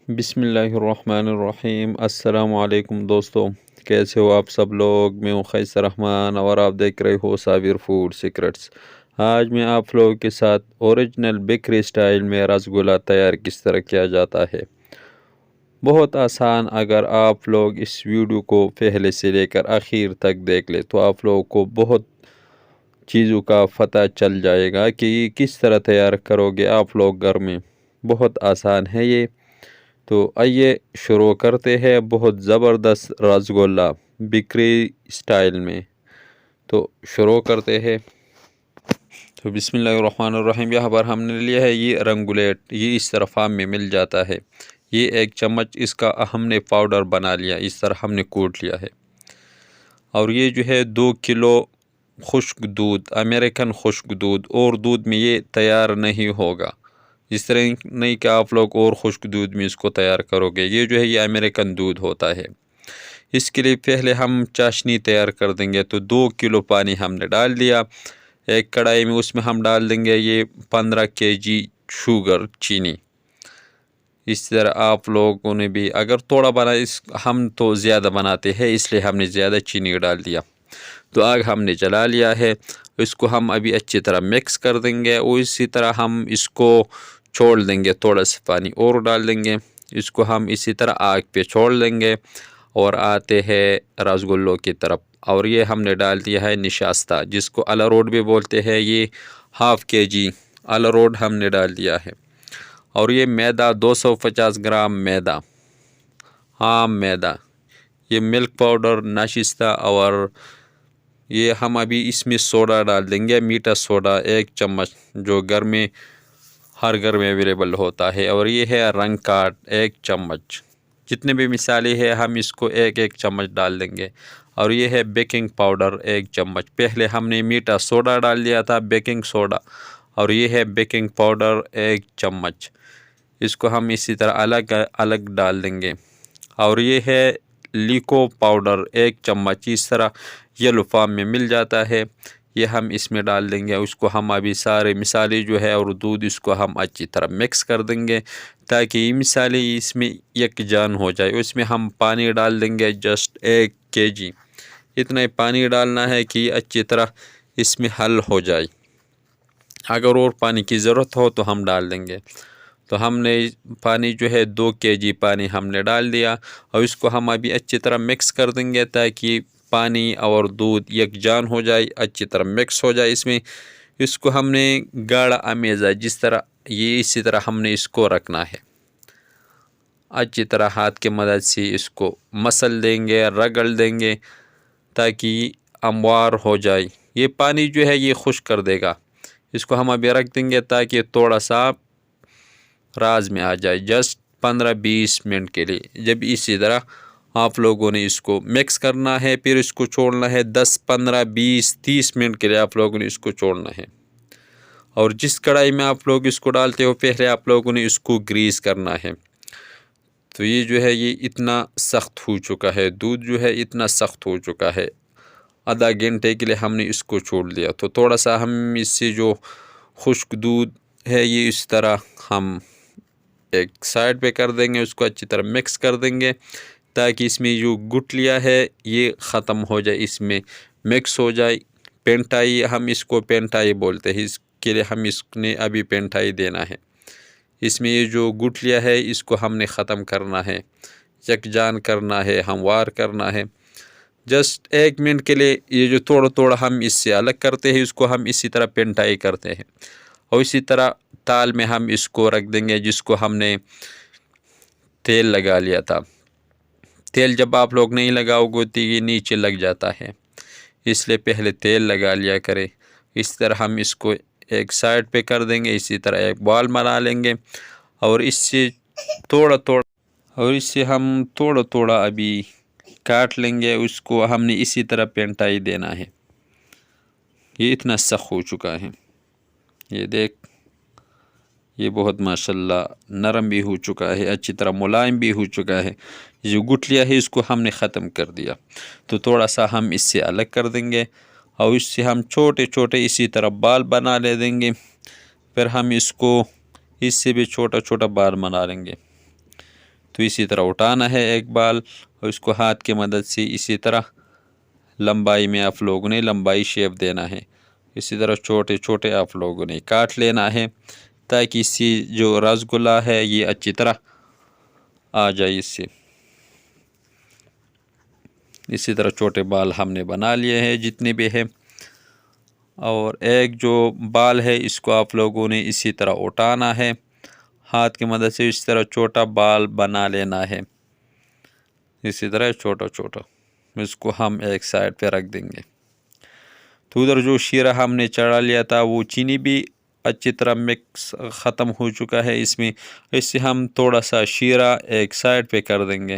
بسم اللہ الرحمن الرحیم۔ السلام علیکم دوستو، کیسے ہو آپ سب لوگ؟ میں ہوں خیستہ رحمان اور آپ دیکھ رہے ہو صابر فوڈ سیکرٹس۔ آج میں آپ لوگوں کے ساتھ اوریجنل بیکری سٹائل میں رسگلہ تیار کس طرح کیا جاتا ہے۔ بہت آسان۔ اگر آپ لوگ اس ویڈیو کو پہلے سے لے کر آخر تک دیکھ لیں تو آپ لوگوں کو بہت چیزوں کا پتہ چل جائے گا کہ یہ کس طرح تیار کرو گے آپ لوگ گھر میں۔ بہت آسان ہے یہ۔ تو آئیے شروع کرتے ہیں بہت زبردست رسگلہ بیکری سٹائل میں۔ تو شروع کرتے ہیں۔ تو بسم اللہ الرحمن الرحیم۔ یہاں پر ہم نے لیا ہے یہ رنگولیٹ، یہ اس طرح فارم میں مل جاتا ہے۔ یہ 1 چمچ اس کا ہم نے پاؤڈر بنا لیا، اس طرح ہم نے کوٹ لیا ہے۔ اور یہ جو ہے 2 کلو خشک دودھ، امریکن خشک دودھ، اور دودھ میں یہ تیار نہیں ہوگا۔ اس طرح نہیں کہ آپ لوگ اور خشک دودھ میں اس کو تیار کرو گے۔ یہ جو ہے یہ امریکن دودھ ہوتا ہے۔ اس کے لیے پہلے ہم چاشنی تیار کر دیں گے۔ تو 2 کلو پانی ہم نے ڈال دیا ایک کڑھائی میں، اس میں ہم ڈال دیں گے یہ 15 kg شوگر، چینی۔ اس طرح آپ لوگوں نے بھی اگر تھوڑا بنا، ہم تو زیادہ بناتے ہیں اس لیے ہم نے زیادہ چینی ڈال دیا۔ تو آگ ہم نے جلا لیا ہے، اس کو ہم ابھی اچھی طرح مکس کر دیں گے، اور اسی طرح ہم اس کو چھوڑ دیں گے، تھوڑا سا پانی اور ڈال دیں گے، اس کو ہم اسی طرح آگ پہ چھوڑ دیں گے اور آتے ہیں رسگلوں کی طرف۔ اور یہ ہم نے ڈال دیا ہے نشاستہ، جس کو الاروٹ بھی بولتے ہیں، یہ 1/2 kg الاروٹ ہم نے ڈال دیا ہے۔ اور یہ میدا 250 گرام میدا، عام میدا، یہ ملک پاؤڈر نشستہ، اور یہ ہم ابھی اس میں سوڈا ڈال دیں گے، میٹھا سوڈا 1 چمچ، جو گھر میں ہر گھر میں اویلیبل ہوتا ہے۔ اور یہ ہے رنگ کاٹ 1 چمچ۔ جتنے بھی مسالے ہیں ہم اس کو 1 چمچ ڈال دیں گے۔ اور یہ ہے بیکنگ پاؤڈر 1 چمچ۔ پہلے ہم نے میٹھا سوڈا ڈال دیا تھا، بیکنگ سوڈا، اور یہ ہے بیکنگ پاؤڈر 1 چمچ۔ اس کو ہم اسی طرح الگ الگ ڈال دیں گے۔ اور یہ ہے لیکو پاؤڈر 1 چمچ، اس طرح یلو فارم میں مل جاتا ہے، یہ ہم اس میں ڈال دیں گے۔ اس کو ہم ابھی سارے مسالے جو ہے اور دودھ، اس کو ہم اچھی طرح مکس کر دیں گے تاکہ یہ مسالے اس میں یکجان ہو جائے۔ اس میں ہم پانی ڈال دیں گے جسٹ 1 kg، اتنا ہی پانی ڈالنا ہے کہ یہ اچھی طرح اس میں حل ہو جائے۔ اگر اور پانی کی ضرورت ہو تو ہم ڈال دیں گے۔ تو ہم نے پانی جو ہے 2 kg پانی ہم نے ڈال دیا، اور اس کو ہم ابھی اچھی طرح مکس کر دیں گے تاکہ پانی اور دودھ یکجان ہو جائے، اچھی طرح مکس ہو جائے۔ اس میں اس کو ہم نے گاڑھا امیزہ، جس طرح یہ اسی طرح ہم نے اس کو رکھنا ہے، اچھی طرح ہاتھ کے مدد سے اس کو مسل دیں گے، رگڑ دیں گے تاکہ یہ ہموار ہو جائے۔ یہ پانی جو ہے یہ خشک کر دے گا۔ اس کو ہم ابھی رکھ دیں گے تاکہ تھوڑا سا راز میں آ جائے، جسٹ 15-20 منٹ کے لیے۔ جب اسی طرح آپ لوگوں نے اس کو مکس کرنا ہے، پھر اس کو چھوڑنا ہے 10-15-20-30 منٹ کے لیے آپ لوگوں نے اس کو چھوڑنا ہے۔ اور جس کڑھائی میں آپ لوگ اس کو ڈالتے ہو، پہلے آپ لوگوں نے اس کو گریس کرنا ہے۔ تو یہ جو ہے یہ اتنا سخت ہو چکا ہے، دودھ جو ہے اتنا سخت ہو چکا ہے، آدھا گھنٹے کے لیے ہم نے اس کو چھوڑ دیا۔ تو تھوڑا سا ہم اس سے جو خشک دودھ ہے یہ اس طرح ہم ایک سائڈ پہ کر دیں گے، اس کو اچھی طرح مکس کر دیں گے تاکہ اس میں جو گٹلیاں ہے یہ ختم ہو جائے، اس میں مکس ہو جائے۔ پینٹائی، ہم اس کو پینٹائی بولتے ہیں، اس کے لیے ہم اس نے ابھی پینٹائی دینا ہے۔ اس میں یہ جو گٹلیاں ہے اس کو ہم نے ختم کرنا ہے، یکجان کرنا ہے، ہموار کرنا ہے۔ جسٹ 1 منٹ کے لیے یہ جو تھوڑا تھوڑا ہم اس سے الگ کرتے ہیں، اس کو ہم اسی طرح پینٹائی کرتے ہیں۔ اور اسی طرح تال میں ہم اس کو رکھ دیں گے، جس کو ہم نے تیل لگا لیا تھا۔ تیل جب آپ لوگ نہیں لگاؤ گے تو یہ نیچے لگ جاتا ہے، اس لیے پہلے تیل لگا لیا کرے۔ اس طرح ہم اس کو ایک سائڈ پہ کر دیں گے، اسی طرح ایک بال بنا لیں گے، اور اس سے ہم تھوڑا تھوڑا ابھی کاٹ لیں گے۔ اس کو ہم نے اسی طرح پینٹائی دینا ہے۔ یہ اتنا سخت ہو چکا ہے، یہ دیکھ، یہ بہت ماشاءاللہ نرم بھی ہو چکا ہے، اچھی طرح ملائم بھی ہو چکا ہے۔ جو گٹلیاں ہے اس کو ہم نے ختم کر دیا۔ تو تھوڑا سا ہم اس سے الگ کر دیں گے، اور اس سے ہم چھوٹے چھوٹے اسی طرح بال بنا لے دیں گے۔ پھر ہم اس کو اس سے بھی چھوٹا چھوٹا بال بنا لیں گے۔ تو اسی طرح اٹھانا ہے ایک بال، اور اس کو ہاتھ کی مدد سے اسی طرح لمبائی میں آپ لوگوں نے لمبائی شیپ دینا ہے، اسی طرح چھوٹے چھوٹے آپ لوگوں نے کاٹ لینا ہے، تاکہ اس سے جو رسگلہ ہے یہ اچھی طرح آ جائے اس سے۔ اسی طرح چھوٹے بال ہم نے بنا لیے ہیں جتنے بھی ہیں، اور ایک جو بال ہے اس کو آپ لوگوں نے اسی طرح اٹھانا ہے، ہاتھ کی مدد سے اس طرح چھوٹا بال بنا لینا ہے، اسی طرح چھوٹا چھوٹا، اس کو ہم ایک سائڈ پہ رکھ دیں گے۔ تو ادھر جو شیرہ ہم نے چڑھا لیا تھا وہ چینی بھی اچھی طرح مکس ختم ہو چکا ہے اس میں، اس سے ہم تھوڑا سا شیرہ ایک سائڈ پہ کر دیں گے۔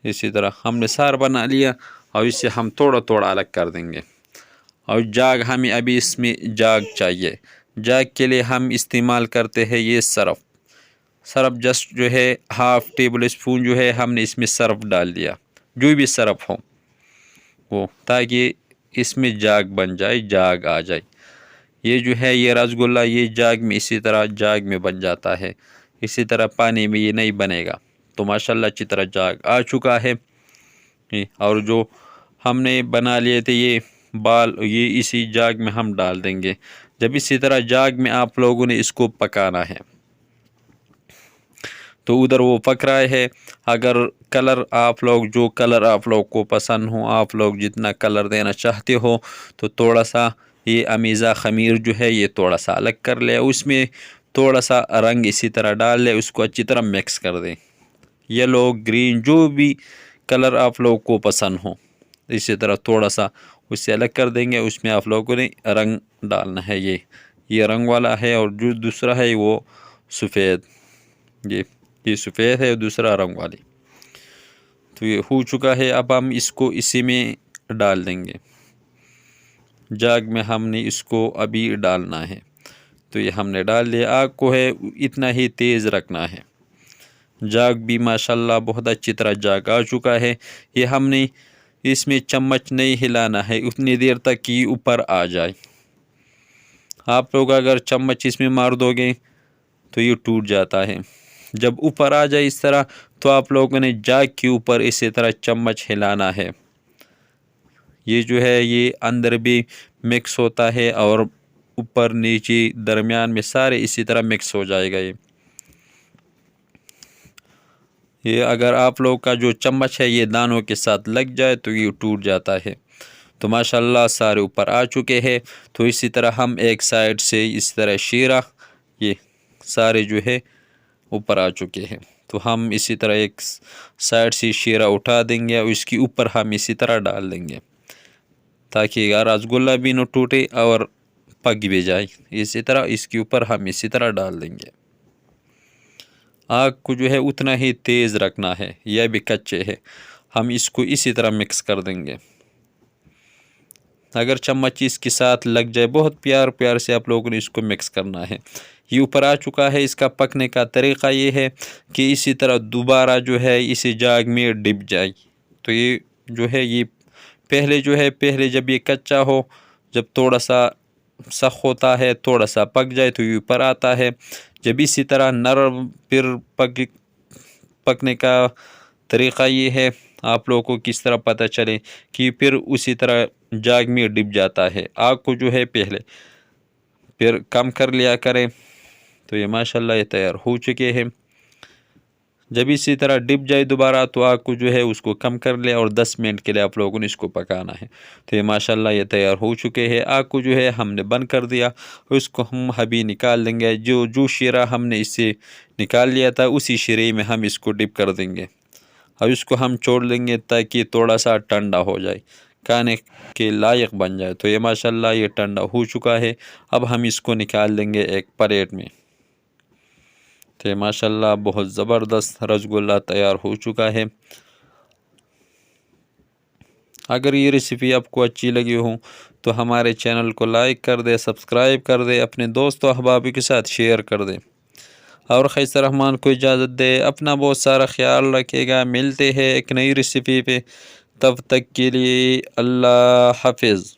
اسی طرح ہم نے سار بنا لیا، اور اس سے ہم تھوڑا تھوڑا الگ کر دیں گے۔ اور جاگ ہمیں ابھی اس میں جاگ چاہیے، جاگ کے لیے ہم استعمال کرتے ہیں یہ سرف جسٹ جو ہے ہاف ٹیبل اسپون جو ہے ہم نے اس میں سرف ڈال دیا، جو بھی سرف ہو وہ، تاکہ اس میں جاگ بن جائے، جاگ آ جائے۔ یہ جو ہے یہ رسگلہ یہ جاگ میں اسی طرح جاگ میں بن جاتا ہے، اسی طرح پانی میں یہ نہیں بنے گا۔ تو ماشاءاللہ اچھی طرح جاگ آ چکا ہے، اور جو ہم نے بنا لیے تھے یہ بال یہ اسی جاگ میں ہم ڈال دیں گے۔ جب اسی طرح جاگ میں آپ لوگوں نے اس کو پکانا ہے، تو ادھر وہ پک رہا ہے۔ اگر کلر آپ لوگ جو کلر آپ لوگ کو پسند ہو، آپ لوگ جتنا کلر دینا چاہتے ہو، تو تھوڑا سا یہ امیزہ خمیر جو ہے یہ تھوڑا سا الگ کر لے، اس میں تھوڑا سا رنگ اسی طرح ڈال لے، اس کو اچھی طرح مکس کر دیں، یلو گرین جو بھی کلر آپ لوگ کو پسند ہو، اسی طرح تھوڑا سا اس سے الگ کر دیں گے۔ اس میں آپ لوگوں نے رنگ ڈالنا ہے، یہ رنگ والا ہے، اور جو دوسرا ہے وہ سفید، یہ سفید ہے، دوسرا رنگ والی۔ تو یہ ہو چکا ہے، اب ہم اس کو اسی میں ڈال دیں گے، جاگ میں ہم نے اس کو ابھی ڈالنا ہے۔ تو یہ ہم نے ڈال دیا، آگ کو ہے اتنا ہی تیز رکھنا ہے۔ جاگ بھی ماشاءاللہ بہت اچھی طرح جاگ آ چکا ہے، یہ ہم نے اس میں چمچ نہیں ہلانا ہے اتنی دیر تک کہ اوپر آ جائے۔ آپ لوگ اگر چمچ اس میں مار دو گے تو یہ ٹوٹ جاتا ہے۔ جب اوپر آ جائے اس طرح، تو آپ لوگوں نے جاگ کے اوپر اسی طرح چمچ ہلانا ہے، یہ جو ہے یہ اندر بھی مکس ہوتا ہے، اور اوپر نیچے درمیان میں سارے اسی طرح مکس ہو جائے گا۔ یہ اگر آپ لوگ کا جو چمچ ہے یہ دانوں کے ساتھ لگ جائے تو یہ ٹوٹ جاتا ہے۔ تو ماشاءاللہ سارے اوپر آ چکے ہیں۔ تو اسی طرح ہم ایک سائڈ سے اس طرح شیرہ یہ سارے جو ہے اوپر آ چکے ہیں، تو ہم اسی طرح ایک سائڈ سے شیرہ اٹھا دیں گے، اور اس کے اوپر ہم اسی طرح ڈال دیں گے، تاکہ رسگلہ بھی نہ ٹوٹے اور پک بھی جائے۔ اسی طرح اس کے اوپر ہم اسی طرح ڈال دیں گے۔ آگ کو جو ہے اتنا ہی تیز رکھنا ہے، یہ بھی کچے ہے، ہم اس کو اسی طرح مکس کر دیں گے۔ اگر چمچ اس کے ساتھ لگ جائے، بہت پیار سے آپ لوگوں نے اس کو مکس کرنا ہے۔ یہ اوپر آ چکا ہے۔ اس کا پکنے کا طریقہ یہ ہے کہ اسی طرح دوبارہ جو ہے اسی جاگ میں ڈب جائے۔ تو یہ جو ہے یہ پہلے جب یہ کچا ہو، جب تھوڑا سا سخت ہوتا ہے، تھوڑا سا پک جائے تو یہ اوپر آتا ہے۔ جب اسی طرح نرم پھر پکنے کا طریقہ یہ ہے، آپ لوگوں کو کس طرح پتہ چلے کہ پھر اسی طرح جاگ میں ڈب جاتا ہے۔ آگ کو جو ہے پھر کم کر لیا کریں۔ تو یہ ماشاءاللہ یہ تیار ہو چکے ہیں۔ جب اسی طرح ڈب جائے دوبارہ تو آگ کو جو ہے اس کو کم کر لیں، اور 10 منٹ کے لیے آپ لوگوں نے اس کو پکانا ہے۔ تو یہ ماشاءاللہ یہ تیار ہو چکے ہیں۔ آگ کو جو ہے ہم نے بند کر دیا، اس کو ہم ابھی نکال دیں گے۔ جو شیرہ ہم نے اس سے نکال لیا تھا اسی شیرے میں ہم اس کو ڈپ کر دیں گے، اور اس کو ہم چھوڑ دیں گے تاکہ تھوڑا سا ٹھنڈا ہو جائے، کھانے کے لائق بن جائے۔ تو یہ ماشاءاللہ یہ ٹھنڈا ہو چکا ہے۔ اب ہم اس کو نکال دیں گے ایک پلیٹ میں۔ تو ماشاءاللہ بہت زبردست رسگلہ تیار ہو چکا ہے۔ اگر یہ ریسیپی آپ کو اچھی لگی ہو تو ہمارے چینل کو لائک کر دے، سبسکرائب کر دے، اپنے دوست و احباب کے ساتھ شیئر کر دے، اور خیستہ رحمان کو اجازت دے۔ اپنا بہت سارا خیال رکھے گا۔ ملتے ہیں ایک نئی ریسیپی پہ، تب تک کے لیے اللہ حافظ۔